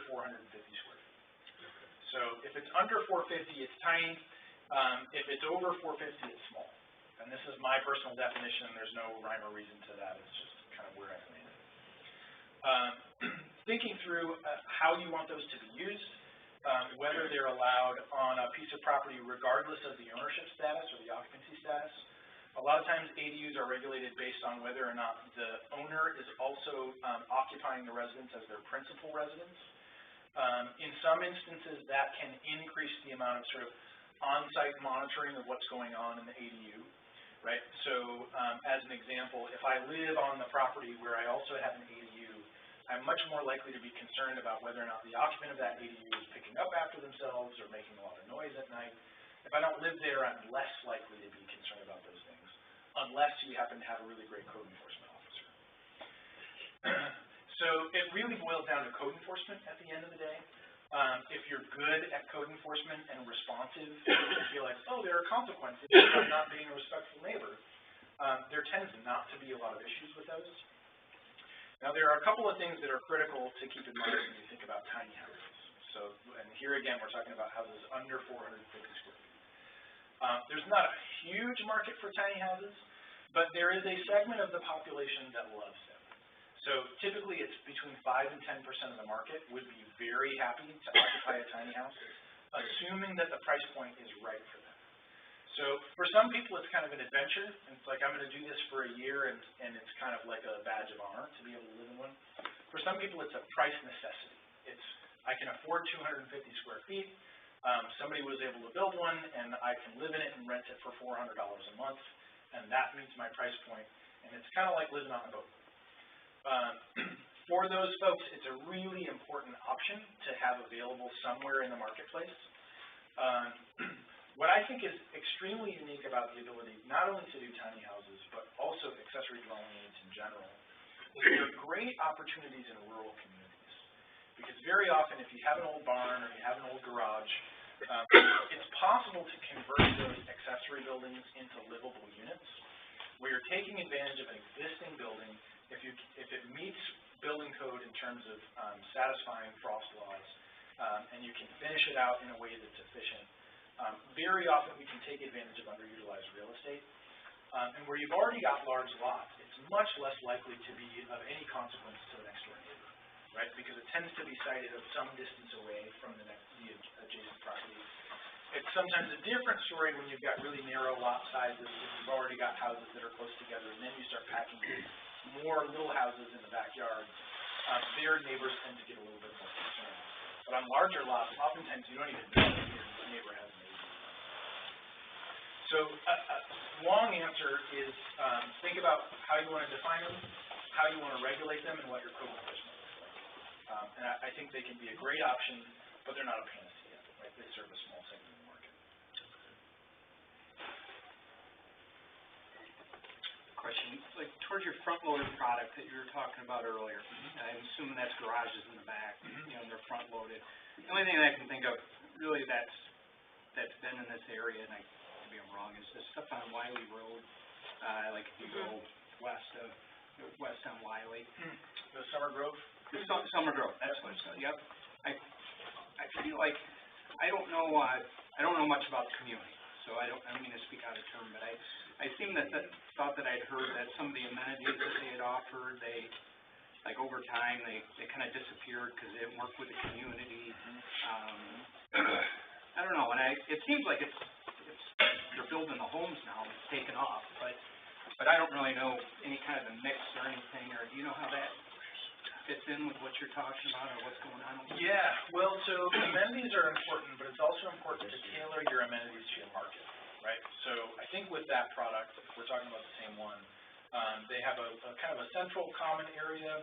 square feet. So if it's under 450, it's tiny. If it's over 450, it's small. And this is my personal definition. There's no rhyme or reason to that. It's just kind of where I landed. Thinking through how you want those to be used, whether they're allowed on a piece of property regardless of the ownership status or the occupancy status. A lot of times ADUs are regulated based on whether or not the owner is also occupying the residence as their principal residence. In some instances, that can increase the amount of sort of on-site monitoring of what's going on in the ADU, right? So as an example, if I live on the property where I also have an ADU, I'm much more likely to be concerned about whether or not the occupant of that ADU is picking up after themselves or making a lot of noise at night. If I don't live there, I'm less likely to be concerned about those things, unless you happen to have a really great code enforcement officer. So it really boils down to code enforcement at the end of the day. If you're good at code enforcement and responsive, you feel like, oh, there are consequences if I'm not being a respectful neighbor, there tends not to be a lot of issues with those. Now, there are a couple of things that are critical to keep in mind when you think about tiny houses. So, and here again, we're talking about houses under 450 square feet. There's not a huge market for tiny houses, but there is a segment of the population that loves them. So typically it's between 5 and 10% of the market would be very happy to occupy a tiny house, assuming that the price point is right for them. So for some people it's kind of an adventure, and it's like I'm going to do this for a year and it's kind of like a badge of honor to be able to live in one. For some people it's a price necessity. It's, I can afford 250 square feet, somebody was able to build one and I can live in it and rent it for $400 a month, and that meets my price point, and it's kind of like living on a boat. For those folks, it's a really important option to have available somewhere in the marketplace. What I think is extremely unique about the ability not only to do tiny houses, but also accessory dwelling units in general, is there are great opportunities in rural communities. Because very often, if you have an old barn or you have an old garage, it's possible to convert those accessory buildings into livable units, where you're taking advantage of an existing building. If it meets building code in terms of satisfying frost laws, and you can finish it out in a way that's efficient, very often we can take advantage of underutilized real estate. And where you've already got large lots, it's much less likely to be of any consequence to the next door neighbor, right? Because it tends to be sited of some distance away from the adjacent property. It's sometimes a different story when you've got really narrow lot sizes, if you've already got houses that are close together, and then you start packing more little houses in the backyard. Their neighbors tend to get a little bit more concerned. But on larger lots, oftentimes you don't even know if your neighbor has an ADU. So a long answer is think about how you want to define them, how you want to regulate them, and what your code enforcement looks like. And I think they can be a great option, but they're not a panacea, right? They serve a small segment of the market. question, like towards your front-loaded product that you were talking about earlier, I'm assuming that's garages in the back, you know, they're front-loaded. The only thing that I can think of really that's been in this area, and maybe I'm wrong, is this stuff on Wiley Road, like if you go west on Wiley. The Summer Grove? Summer Grove, that's what it's called, yep. I feel like, I don't know much about the community, so I don't mean to speak out of turn, but I seem thought that I'd heard that some of the amenities that they had offered, like over time, they kind of disappeared because they didn't work with the community. I don't know, and it seems like they're building the homes now, it's taken off, but I don't really know any kind of a mix or anything, or do you know how that fits in with what you're talking about or what's going on? Yeah, well, so amenities are important, but it's also important to tailor your amenities to your market, right? So I think with that product, if we're talking about the same one, they have a kind of a central common area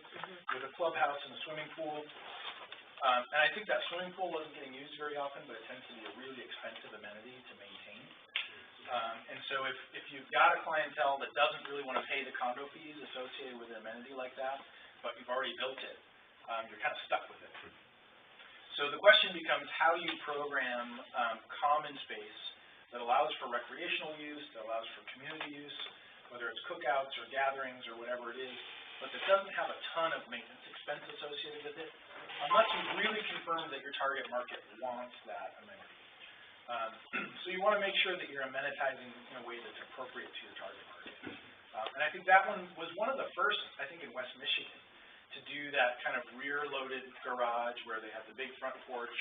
with a clubhouse and a swimming pool. And I think that swimming pool wasn't getting used very often, but it tends to be a really expensive amenity to maintain. And so if you've got a clientele that doesn't really want to pay the condo fees associated with an amenity like that, but you've already built it, you're kind of stuck with it. So the question becomes, how do you program common space that allows for recreational use, that allows for community use, whether it's cookouts or gatherings or whatever it is, but that doesn't have a ton of maintenance expense associated with it, unless you've really confirmed that your target market wants that amenity. So you want to make sure that you're amenitizing in a way that's appropriate to your target market. And I think that one was one of the first, I think, in West Michigan to do that kind of rear-loaded garage where they have the big front porch.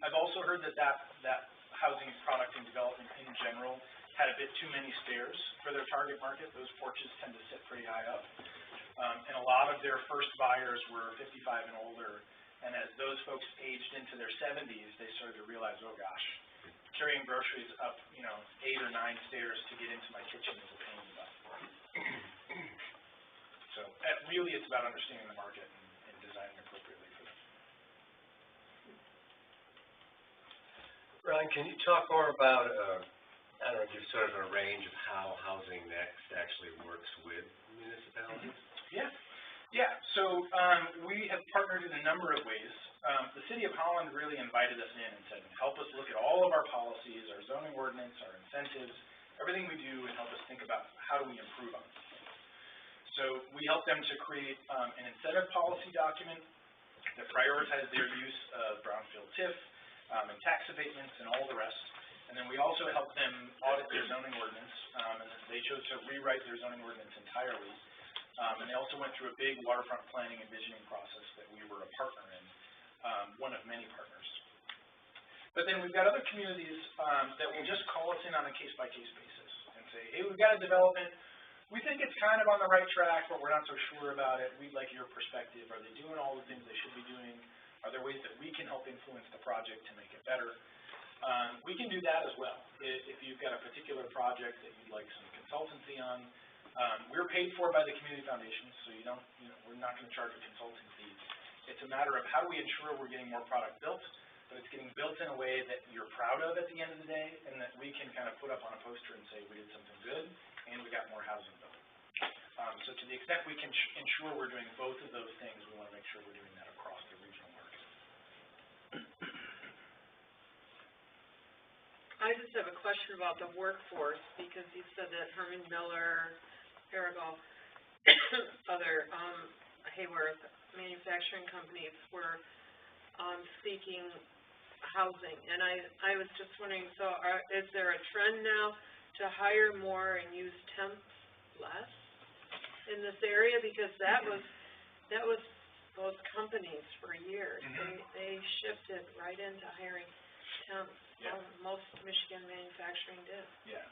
I've also heard that housing product and development in general had a bit too many stairs for their target market. Those porches tend to sit pretty high up. And a lot of their first buyers were 55 and older. And as those folks aged into their 70s, they started to realize, oh gosh, carrying groceries up, 8 or 9 stairs to get into my kitchen is a pain in the butt. So really it's about understanding the market and designing appropriately for them. Ron, can you talk more about, I don't know, give sort of a range of how Housing Next actually works with municipalities? Yeah. So we have partnered in a number of ways. The City of Holland really invited us in and said, help us look at all of our policies, our zoning ordinance, our incentives, everything we do, and help us think about how do we improve on it. So we help them to create an incentive policy document that prioritizes their use of brownfield TIF and tax abatements and all the rest. And then we also help them audit their zoning ordinance, and they chose to rewrite their zoning ordinance entirely. And they also went through a big waterfront planning and visioning process that we were a partner in, one of many partners. But then we've got other communities that will just call us in on a case-by-case basis and say, hey, we've got a development. We think it's kind of on the right track, but we're not so sure about it. We'd like your perspective. Are they doing all the things they should be doing? Are there ways that we can help influence the project to make it better? We can do that as well. If you've got a particular project that you'd like some consultancy on, we're paid for by the community foundation, so we're not going to charge a consulting fee. It's a matter of how do we ensure we're getting more product built, but it's getting built in a way that you're proud of at the end of the day, and that we can kind of put up on a poster and say we did something good, and we got more housing built. So to the extent we can ensure we're doing both of those things, we want to make sure we're doing that across the regional market. I just have a question about the workforce, because you said that Herman Miller, Paragon, other Hayworth manufacturing companies were seeking housing, and I was just wondering, so is there a trend now to hire more and use temps less in this area? Because that was those companies for years. They shifted right into hiring temps. Yeah. Most Michigan manufacturing did. Yeah.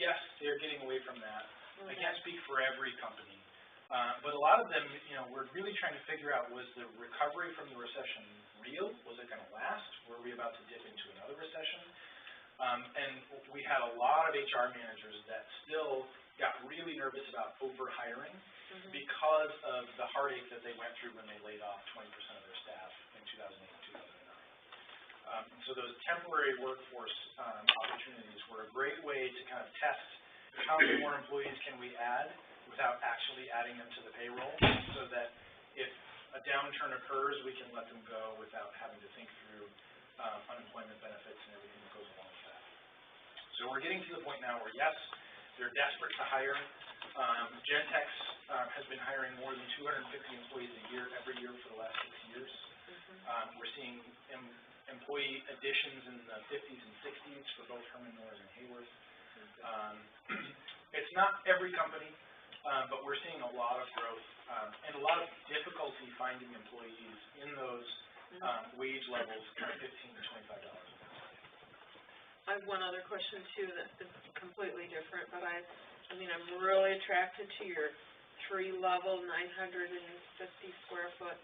Yes, they're getting away from that. I can't speak for every company, but a lot of them, we're really trying to figure out, was the recovery from the recession real? Was it going to last? Were we about to dip into another recession? And we had a lot of HR managers that still got really nervous about over-hiring because of the heartache that they went through when they laid off 20% of their staff in 2008 and 2009. And so those temporary workforce opportunities were a great way to kind of test how many more employees can we add without actually adding them to the payroll, so that if a downturn occurs, we can let them go without having to think through unemployment benefits and everything that goes along with that. So we're getting to the point now where, yes, they're desperate to hire. Gentex has been hiring more than 250 employees a year, every year for the last 6 years. We're seeing employee additions in the 50s and 60s for both Herman Miller and Hayworth. It's not every company, but we're seeing a lot of growth and a lot of difficulty finding employees in those wage levels, kind of $15 to $25. I have one other question too that is completely different, but I mean, I'm really attracted to your 3-level, 950 square foot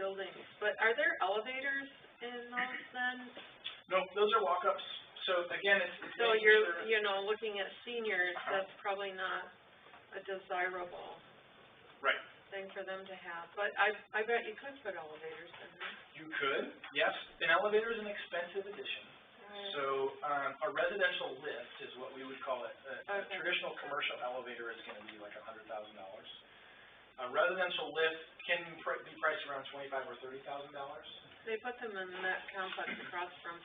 buildings. But are there elevators in those then? No, those are walk-ups. So again, it's so you're, you know, looking at seniors, that's probably not a desirable thing for them to have. But I bet you could put elevators in there. You could, yes. An elevator is an expensive addition. So a residential lift is what we would call it. A traditional commercial elevator is going to be like $100,000. A residential lift can be priced around $25,000 or $30,000. They put them in that complex across from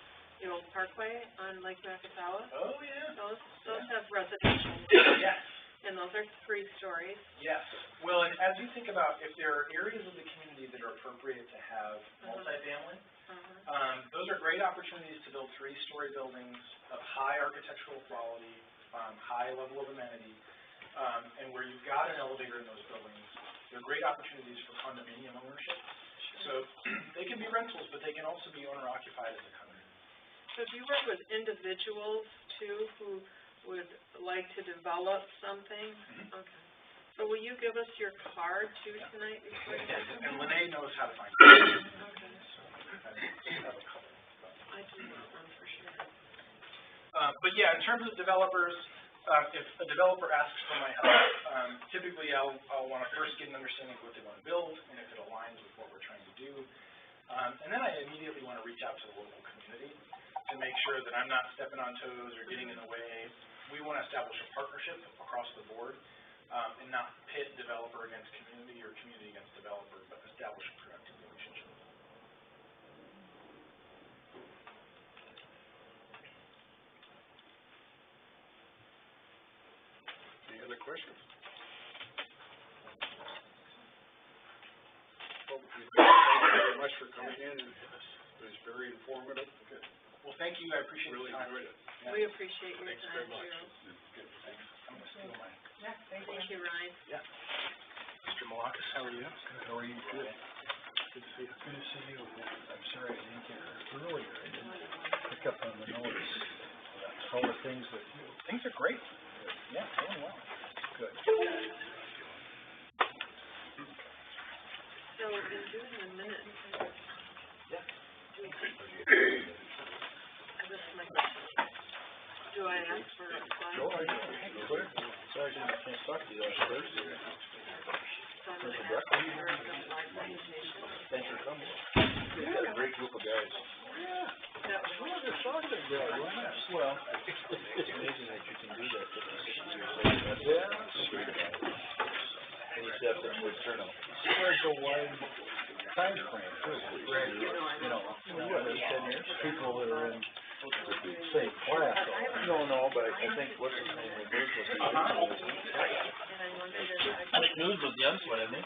the old Parkway on Lake Macatawa. Oh yeah. Those have residential. Yes. And those are 3 stories. Yes. Well, and as you think about if there are areas of the community that are appropriate to have multifamily, those are great opportunities to build 3-story buildings of high architectural quality, high level of amenity, and where you've got an elevator in those buildings. They're great opportunities for condominium ownership. So they can be rentals, but they can also be owner-occupied as a condominium. So do you work with individuals too who would like to develop something? Okay. So will you give us your card too tonight before you go? And Lene knows how to find it. Okay. I do want one for sure. But yeah, in terms of developers, if a developer asks for my help, typically I'll want to first get an understanding of what they want to build and if it aligns with what we're trying to do. And then I immediately want to reach out to the local community to make sure that I'm not stepping on toes or getting in the way. We want to establish a partnership across the board and not pit developer against community or community against developer, but establish a productive relationship. Any other questions? Well, thank you very much for coming in. It was very informative. Good. Well, thank you. I appreciate Really the time. enjoyed it. We appreciate your Thanks very time much. too. Good. Thanks. I'm going to steal mine. Yeah, thank you, Ryan. Yeah. Mr. Malakas, how are you? Good. How are you? Good. Good to see you. Good to see you. I'm sorry I didn't get here earlier. I didn't pick up on the notice. How are things with you? Things are great. Yeah, going well. Good. So in doing the minutes, this is my question. Do I ask for a slide? Go ahead. Quick. Sorry I can't talk to you on Thursday. So I'm going to ask for my presentation. Thanks for coming. You got a great group of guys. Yeah. That was Well, they're talking guys. Well, it's amazing that you can do that 50, 60 years later. Yeah. That's great about it. And you set up a good turnout. There's a wide time frame, too. You know, what, 10 years? People that are in the same class. No, but I think what's his name? And I wondered if I could. News was young one, isn't he?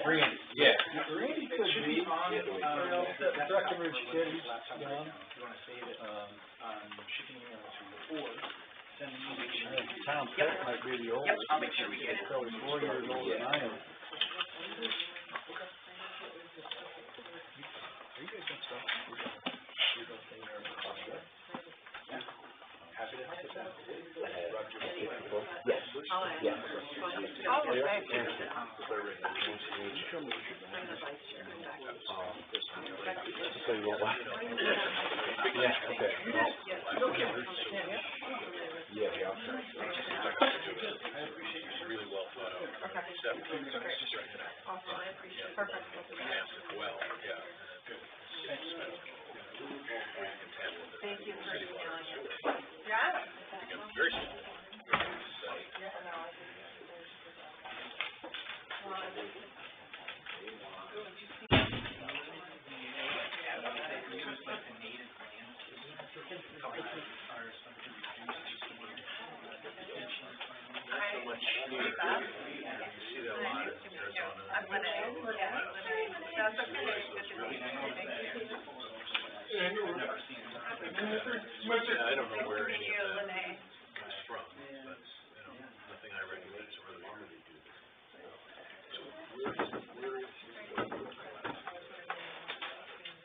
Randy. Yeah. Randy could be. Breckenridge kid, he's young. Tom Peck might be the oldest. I'll make sure we get it. Probably 4 years older than I am. Are you guys gonna stop? You're gonna stay there and talk to her? Yeah. Happy to help with that. Yes. Yeah. Oh, thank you. Show me what you're doing. I'm the vice chair. So you want what? Yeah, okay. Yeah. Really well thought out. Step, Awesome, I appreciate it. Perfect. massive well, yeah. Thank you for emailing it. Very simple. Very simple. I don't know where any of that Lene. comes from, but, nothing I recognize or really.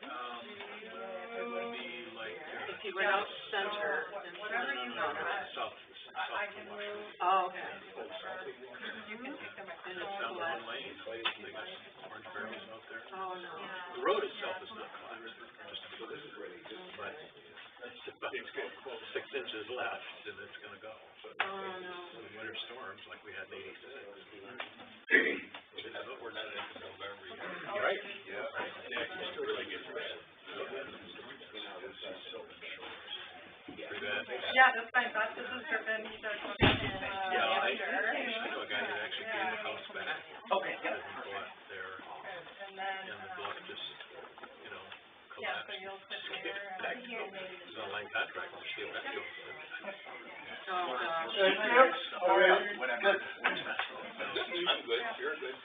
It would be like, If you went out center and south. Oh, okay. You can take them. And it's Down less. one lane, they got orange barrels out there. Oh, no. The road itself is not clear, but it's about 6 inches left, and it's gonna go. But Oh, no. with winter storms, like we had in '86. We're not into November yet. Right, yeah. Yeah, it really gets bad. Pretty bad. Yeah, that's my thought, this is Griffin, he's our contact. Yeah, I know a guy that actually gave the house back. Okay, yeah. He bought there, And then, and the bluff just, yeah, so collapsed. you'll sit there Back and. It's an online contract, we'll see if that goes. Oh, gosh. Whatever. I'm good, you're good.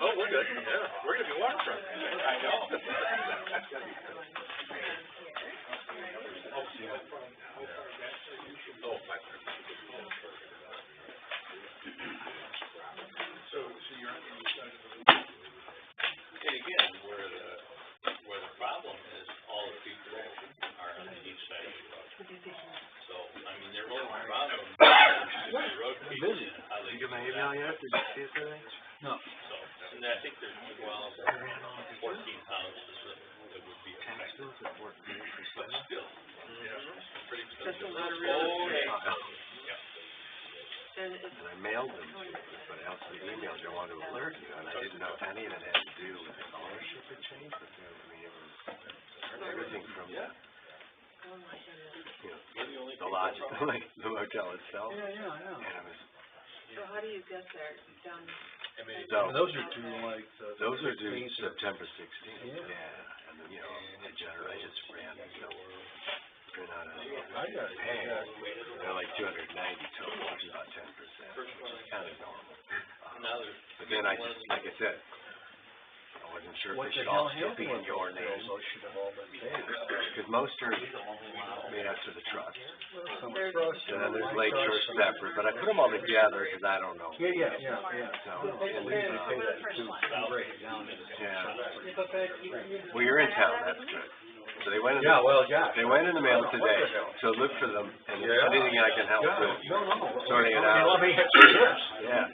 Oh, we're good, yeah, we're gonna be waterfront. I know. Oh, 500. So you're on the side of the road. And again, where the problem is, all the people are on the east side of the road. So, I mean, their only problem is the road people. Busy. How they Did you get my email yet? Did you see it today? No. So, and I think there's, 14 houses that would be. Tax bills at work, But still, pretty That's a expensive. lot of real estate. And it's, And I mailed them to everybody else in the email, they wanted to alert you, and I didn't know if any of it had to do with ownership or change, but I mean, it was everything from, oh my goodness. the lodge, like, the motel itself. Yeah, And it was, So how do you get there? Down, so, those are due like, those are due 16th. September 16th, Yeah. and then, the generator just ran, ran out of, I got it. hey, they're like 290 total, which is about 10%, which is kind of normal. But then I just, like I said, I wasn't sure if What they the should all hell still be happened in your with name, those should have all been paid. because most are made after the trust. Some There's- trust, And then there's some Lake Shore trust, some- separate, but I put them all together because I don't know. Yeah. So, They and usually then, pay that too, break it down into. yeah. Well, you're in town, that's good. So they went in, Yeah, well, yeah. they went in the mail today, so look for them, and if there's anything I can help with, sorting it out. Let me answer this. Yeah.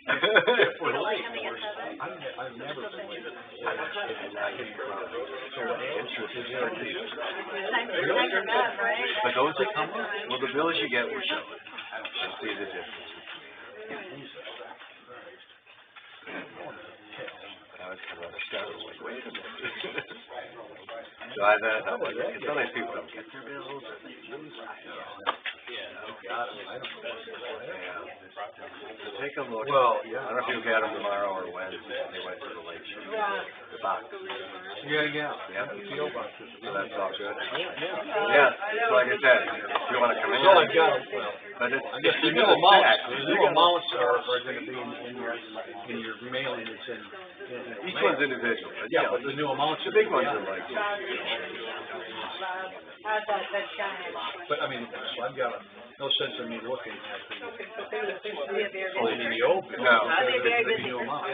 We're late. I've never been late. And now you interest is your deal. right? But those that come up, well, the bills you get will show it. You'll see the difference. I was kind of startled, like, wait a minute. So I thought, like, sometimes people don't get their bills, or they lose it. Yeah. So take a look. Well, I don't know if you'll get them tomorrow or Wednesday. They went to the lake show. The box. Yeah. Yeah. PO boxes. So that's all good. Yeah. Yeah, so like I said, if you wanna come in. So I got it, well, But it's, I guess if the you new get a amounts, check, the you new gotta- amounts are gonna be in your mailing that's in. each one's individual, but Yeah, but the new amounts. the big ones are like, But I mean, I've got no sense in me looking at the, in the old bill. No. Because it's the new amount.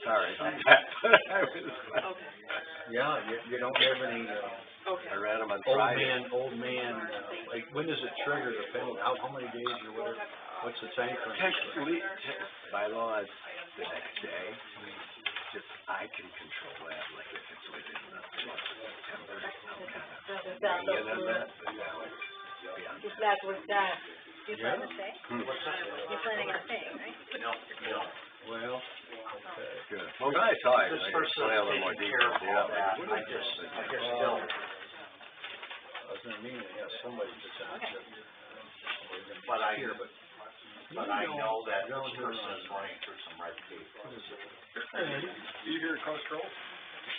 sorry about that. I was- okay, Yeah, you don't have any, okay. I read them on old Friday. man, like, when does it trigger the penalty? How many days or whatever? What's the time frame? Technically, by law, it's the next day. Just, I can control that, like if it's within the month of September, I'm kind of lenient on that, but now it's beyond. If that was that, you Yeah. plan to stay? Hmm. You're planning on staying, right? No. Well, okay. Good. Well, I saw it, This I person can a little more taking detail. care of all that. What I is just this? don't. I was gonna mean, yeah, somebody to township. But I, Here, but. but I know that Down this here person on- is running through some red tape. what is it? You here at Cost Control?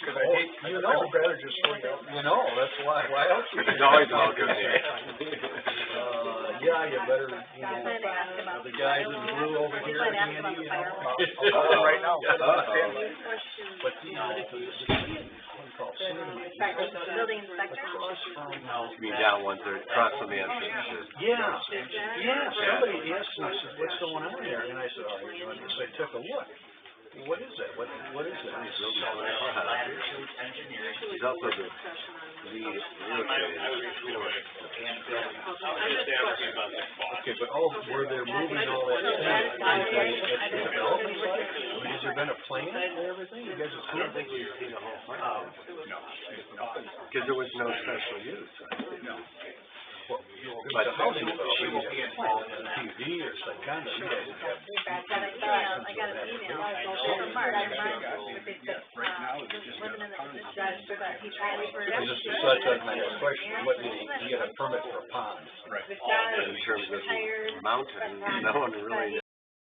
'cause I hate, I would rather just throw you out. You know, that's why else would you? He's always welcome here. Yeah, you better, you know, the guys in blue over here, Andy, you know. Right now. But, you know, Building inspector? You mean down 130, across from the entrance to. Yeah, somebody asked me, I said, what's going on there? And I said, oh, you know, so I took a look. What is that? What is that? He's also the lead real estate. Okay, but where they're moving all that stuff, that's the development site? I mean, has there been a plan and everything? You guys have seen? I don't think we've seen the whole plan. Because there was no special use. No. But the housing authority will be involved in TV or some kind of, you guys have. I got an email from Mark, I reminded him that they said, living in the district, but he's ready for it. Just such as my next question, what did he get a permit for a pond? In terms of mountain, no one really